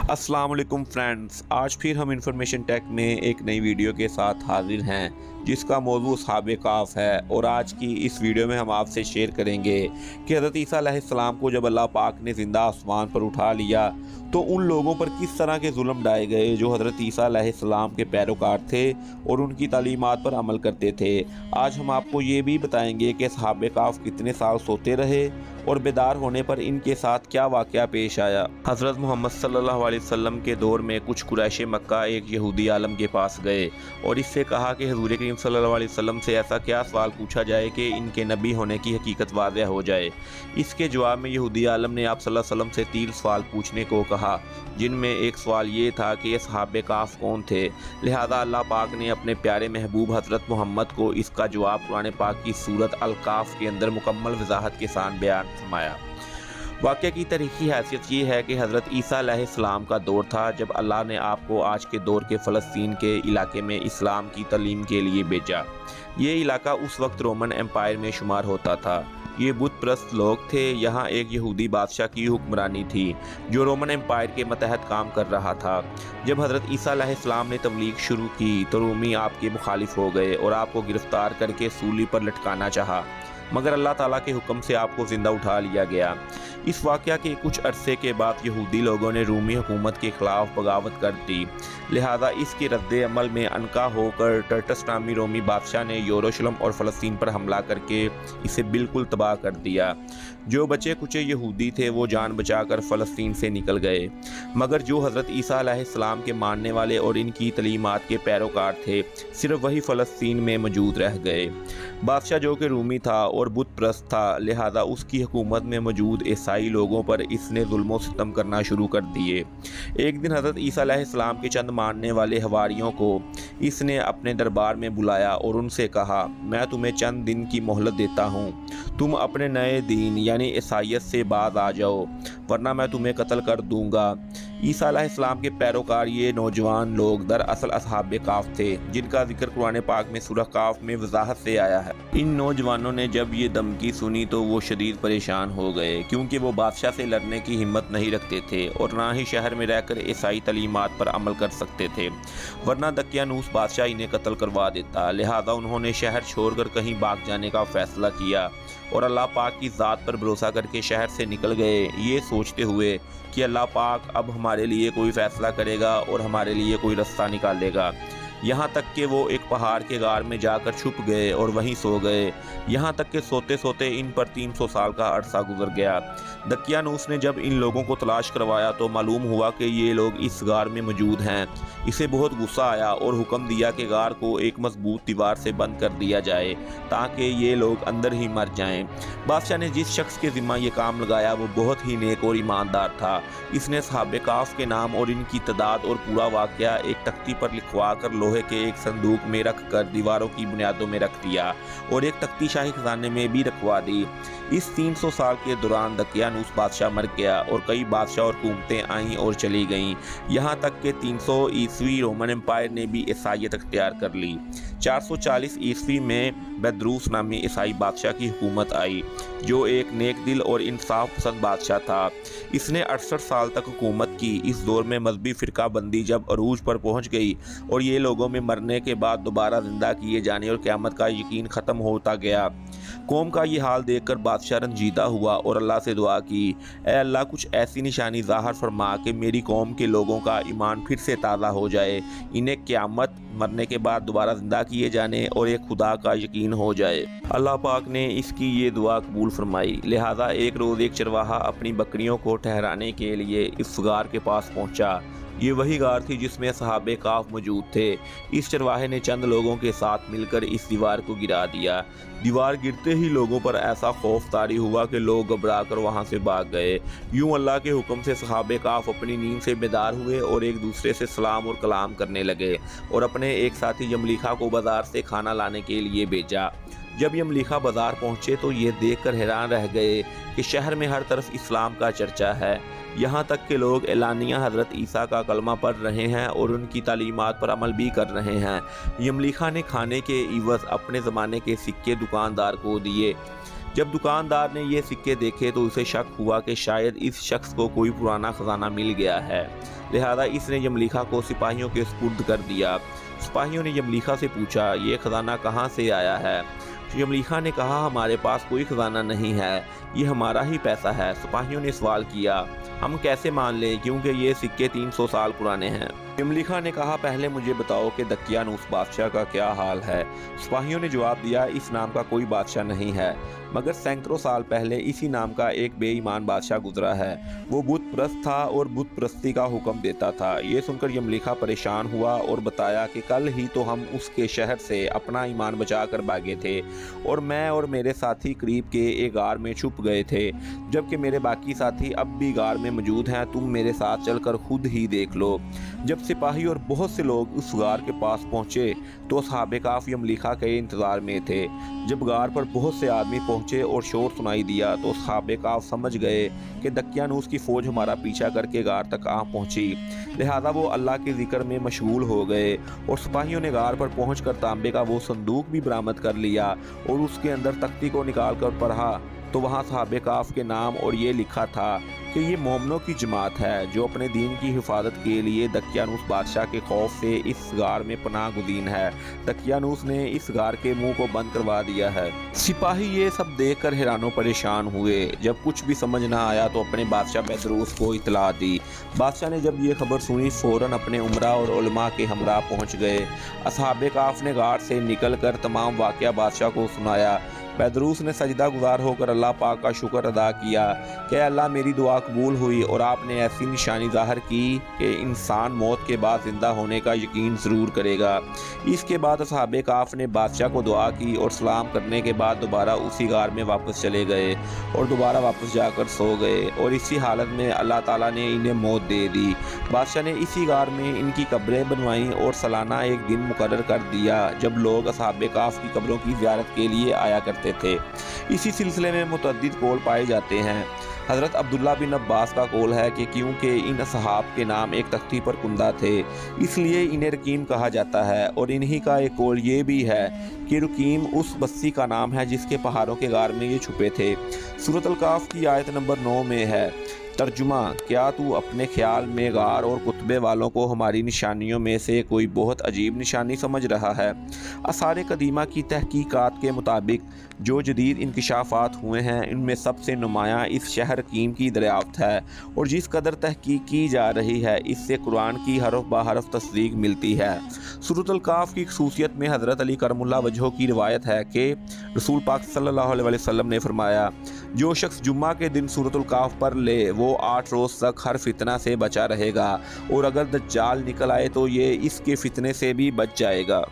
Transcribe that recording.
अस्सलाम वालेकुम फ्रेंड्स, आज फिर हम इंफॉर्मेशन टेक में एक नई वीडियो के साथ हाजिर हैं जिसका मौजू असहाबे काफ है। और आज की इस वीडियो में हम आपसे शेयर करेंगे कि हज़रत ईसा अलैहिस्सलाम को जब अल्लाह पाक ने ज़िंदा आसमान पर उठा लिया तो उन लोगों पर किस तरह के जुल्म ढाए गए जो हज़रत ईसा अलैहिस्सलाम के पैरोकार थे और उनकी तालीमात पर अमल करते थे। आज हम आपको ये भी बताएंगे कि असहाबे काफ कितने साल सोते रहे और बेदार होने पर इनके साथ क्या वाक़या पेश आया। हज़रत मोहम्मद सल्लल्लाहु अलैहि वसल्लम के दौर में कुछ कुरैश मक्का एक यहूदी आलम के पास गए और इससे कहा कि हुज़ूर करीम सल्लल्लाहु अलैहि वसल्लम से ऐसा क्या सवाल पूछा जाए कि इनके नबी होने की हकीकत वाज़ह हो जाए। इसके जवाब में यहूदी आलम ने आप सल्लल्लाहु अलैहि वसल्लम से 3 सवाल पूछने को कहा, जिनमें एक सवाल ये था कि असहाबे काफ कौन थे। लिहाजा अल्लाह पाक ने अपने प्यारे महबूब हज़रत मोहम्मद को इसका जवाब कुरान पाक की सूरत अल काफ के अंदर मुकम्मल वजाहत के साथ बयान फरमाया। वाक़या की तारीख़ी हैसियत ये है कि हज़रत ईसा अलैहिस्सलाम का दौर था जब अल्लाह ने आपको आज के दौर के फ़लस्तीन के इलाके में इस्लाम की तालीम के लिए भेजा। ये इलाका उस वक्त रोमन एम्पायर में शुमार होता था। ये बुत परस्त लोग थे। यहाँ एक यहूदी बादशाह की हुक्मरानी थी जो रोमन एम्पायर के मतहत काम कर रहा था। जब हज़रत ईसा अलैहिस्सलाम ने तबलीग शुरू की तो रूमी आपके मुखालिफ हो गए और आपको गिरफ्तार करके सूली पर लटकाना चाहा, मगर अल्लाह ताला के हुक्म से आपको ज़िंदा उठा लिया गया। इस वाक़या के कुछ अरसे के बाद यहूदी लोगों ने रूमी हुकूमत के ख़िलाफ़ बगावत कर दी। लिहाजा इसके रद्द अमल में अनका होकर टर्टस नामी रोमी बादशाह ने यरूशलेम और फ़लस्तीन पर हमला करके इसे बिल्कुल तबाह कर दिया। जो बचे कुचे यहूदी थे वो जान बचाकर फ़लस्तीन से निकल गए, मगर जो हज़रत ईसा अलैहिस्सलाम के मानने वाले और इनकी तलीमात के पैरोकार थे सिर्फ वही फ़लस्तीन में मौजूद रह गए। बादशाह जो कि रूमी था और बुत परस्त था, लिहाजा उसकी हुकूमत में मौजूद ईसाई लोगों पर इसने जुल्म सितम करना शुरू कर दिए। एक दिन हज़रत ईसा अलैहिस्सलाम के चंद मानने वाले हवारियों को इसने अपने दरबार में बुलाया और उनसे कहा, मैं तुम्हें चंद दिन की मोहलत देता हूँ, तुम अपने नए दीन यानी ईसाइयत से बाज आ जाओ, वरना मैं तुम्हें कत्ल कर दूंगा। ईसा अलैहिस्सलाम के पैरोकार ये नौजवान लोग दरअसल असहाबे काफ थे, जिनका जिक्र कुरान पाक में सूरह काफ में वजाहत से आया है। इन नौजवानों ने जब ये धमकी सुनी तो वो शदीद परेशान हो गए, क्योंकि वो बादशाह से लड़ने की हिम्मत नहीं रखते थे और ना ही शहर में रहकर ईसाई तलीमात पर अमल कर सकते थे, वरना दकियानूस बादशाह इन्हें कत्ल करवा देता। लिहाजा उन्होंने शहर छोड़कर कहीं भाग जाने का फैसला किया और अल्लाह पाक की ज़ात पर भरोसा करके शहर से निकल गए, ये सोचते हुए कि अल्लाह पाक अब हमारे लिए कोई फ़ैसला करेगा और हमारे लिए कोई रास्ता निकालेगा। यहाँ तक कि वो एक पहाड़ के गार में जाकर छुप गए और वहीं सो गए। यहाँ तक कि सोते सोते इन पर 300 साल का अरसा गुजर गया। दकियानूस ने जब इन लोगों को तलाश करवाया तो मालूम हुआ कि ये लोग इस गार में मौजूद हैं। इसे बहुत गुस्सा आया और हुक्म दिया कि गार को एक मजबूत दीवार से बंद कर दिया जाए ताकि ये लोग अंदर ही मर जाएं। बादशाह ने जिस शख्स के ज़िम्मा ये काम लगाया वो बहुत ही नेक और ईमानदार था। इसने असहाबे काफ के नाम और इनकी तादाद और पूरा वाक़या एक तख्ती पर लिखवा कर लोहे के एक संदूक में रख कर दीवारों की बुनियादों में रख दिया और एक तख्ती शाही खजाने में भी रखवा दी। इस 300 साल के दौरान दकियानूस बादशाह मर गया और कई बादशाह और हुकूमतें आईं और चली गईं। यहाँ तक कि 300 ईस्वी रोमन एम्पायर ने भी ईसाइयत अख्तियार कर ली। 440 ईस्वी में बदरूस नामी ईसाई बादशाह की हुकूमत आई, जो एक नेक दिल और इंसाफ पसंद बादशाह था। इसने 68 साल तक हुकूमत की। इस दौर में मजहबी फ़िरका बंदी जब अरूज पर पहुँच गई और ये लोगों में मरने के बाद दोबारा ज़िंदा किए जाने और क़यामत का यकीन ख़त्म होता गया, कौम का ये हाल देखकर बादशाह रंजीदा हुआ और अल्लाह से दुआ की, ऐ अल्लाह कुछ ऐसी निशानी ज़ाहिर फरमा कि मेरी कौम के लोगों का ईमान फिर से ताज़ा हो जाए, इन्हें क़यामत मरने के बाद दोबारा ज़िंदा किए जाने और एक खुदा का यकीन हो जाए। अल्लाह पाक ने इसकी ये दुआ कबूल फरमाई। लिहाजा एक रोज़ एक चरवाहा अपनी बकरियों को ठहराने के लिए इस गार के पास पहुँचा। ये वही गार थी जिसमें असहाबे काफ मौजूद थे। इस चरवाहे ने चंद लोगों के साथ मिलकर इस दीवार को गिरा दिया। दीवार गिरते ही लोगों पर ऐसा खौफ तारी हुआ कि लोग घबरा कर वहाँ से भाग गए। यूं अल्लाह के हुक्म से असहाबे काफ अपनी नींद से बेदार हुए और एक दूसरे से सलाम और कलाम करने लगे और अपने एक साथी यमलीखा को बाजार से खाना लाने के लिए भेजा। जब यमलीखा बाजार पहुँचे तो ये देखकर हैरान रह गए कि शहर में हर तरफ इस्लाम का चर्चा है। यहाँ तक के लोग एलानिया हज़रत ईसा का कलमा पढ़ रहे हैं और उनकी तालीमात पर अमल भी कर रहे हैं। यमलीखा ने खाने के इवज़ अपने ज़माने के सिक्के दुकानदार को दिए। जब दुकानदार ने ये सिक्के देखे तो उसे शक हुआ कि शायद इस शख्स को कोई पुराना ख़जाना मिल गया है। लिहाजा इसने यमलीखा को सिपाहियों के सुपुर्द कर दिया। सिपाहियों ने यमलीखा से पूछा, ये खजाना कहाँ से आया है? यमलीखा ने कहा, हमारे पास कोई खजाना नहीं है, ये हमारा ही पैसा है। सिपाहियों ने सवाल किया, हम कैसे मान लें क्योंकि ये सिक्के 300 साल पुराने हैं। यमलीखा ने कहा, पहले मुझे बताओ कि दकियानूस बादशाह का क्या हाल है। सिपाहियों ने जवाब दिया, इस नाम का कोई बादशाह नहीं है, मगर सैकड़ों साल पहले इसी नाम का एक बेईमान बादशाह गुजरा है। वो बुत परस्त था और बुत परस्ती का हुक्म देता था। ये सुनकर यमलीखा परेशान हुआ और बताया कि कल ही तो हम उसके शहर से अपना ईमान बचा कर भागे थे और मैं और मेरे साथी करीब के एक गार में छुप गए थे, जबकि मेरे बाकी साथी अब भी गार में मौजूद हैं। तुम मेरे साथ चलकर खुद ही देख लो। जब सिपाही और बहुत से लोग उस गार के पास पहुंचे तो असहाबे काफ यमलीखा के इंतजार में थे। जब गार पर बहुत से आदमी पहुंचे और शोर सुनाई दिया तो असहाबे काफ समझ गए कि दकियानूस की फौज हमारा पीछा करके गार तक आ पहुंची। लिहाजा वो अल्लाह के जिक्र में मशगूल हो गए और सिपाहियों ने गार पर पहुंचकर तांबे का वो संदूक भी बरामद कर लिया और उसके अंदर तख्ती को निकाल कर पढ़ा तो वहाँ असहाबे काफ के नाम और ये लिखा था कि ये मोमनों की जमात है जो अपने दीन की हिफाजत के लिए दकियानूस बादशाह के खौफ से इस गार में पनाह गुज़ीन है। दकियानूस ने इस गार के मुंह को बंद करवा दिया है। सिपाही ये सब देखकर हैरानो परेशान हुए। जब कुछ भी समझ ना आया तो अपने बादशाह बैदरूस को इतला दी। बादशाह ने जब ये खबर सुनी फ़ौरन अपने उमरा और उलमा के हमरा पहुँच गए। असहाबे काफ ने गार से निकल कर तमाम वाक़या बादशाह को सुनाया। बैदरूस ने सजदा गुजार होकर अल्लाह पाक का शुक्र अदा किया कि अल्लाह मेरी दुआ कबूल हुई और आपने ऐसी निशानी ज़ाहिर की कि इंसान मौत के बाद ज़िंदा होने का यकीन ज़रूर करेगा। इसके बाद असहाबे काफ ने बादशाह को दुआ की और सलाम करने के बाद दोबारा उसी गार में वापस चले गए और दोबारा वापस जाकर सो गए और इसी हालत में अल्लाह ताला ने इन्हें मौत दे दी। बादशाह ने इसी गार में इनकी कब्रें बनवाईं और सालाना एक दिन मुकर्रर कर दिया जब लोग असहाबे काफ की कब्रों की ज़ियारत के लिए आया करते थे। इसी सिलसिले में मुतअद्दिद कौल पाए जाते हैं। हज़रत अब्दुल्ला बिन अब्बास का कौल है कि क्योंकि इन असहाब के नाम एक तख्ती पर कुंदा थे इसलिए इन्हें रकीम कहा जाता है। और इन्हीं का एक कौल ये भी है कि रकीम उस बस्ती का नाम है जिसके पहाड़ों के गार में ये छुपे थे। सूरत अल काफ की आयत नंबर 9 में है, तर्जुमा, क्या तू अपने ख्याल में गार और कुतबे वालों को हमारी निशानियों में से कोई बहुत अजीब निशानी समझ रहा है? आसार कदीमा की तहकीकात के मुताबिक जो जदीद इंकशाफात हुए हैं इनमें सबसे नुमायाँ इस शहर कीम की दरियाफ्त है और जिस कदर तहकीक की जा रही है इससे कुरान की हरफ ब हरफ तस्दीक मिलती है। सूरत अल काफ की खसूसियत में हज़रत अली करमुल्लाह वजह की रिवायत है कि रसूल पाक सल्लल्लाहु अलैहि वसल्लम ने फरमाया, जो शख्स जुम्मा के दिन सूरत अल काफ पर ले वो 8 रोज़ तक हर फितना से बचा रहेगा और अगर दज्जाल निकल आए तो ये इसके फितने से भी बच जाएगा।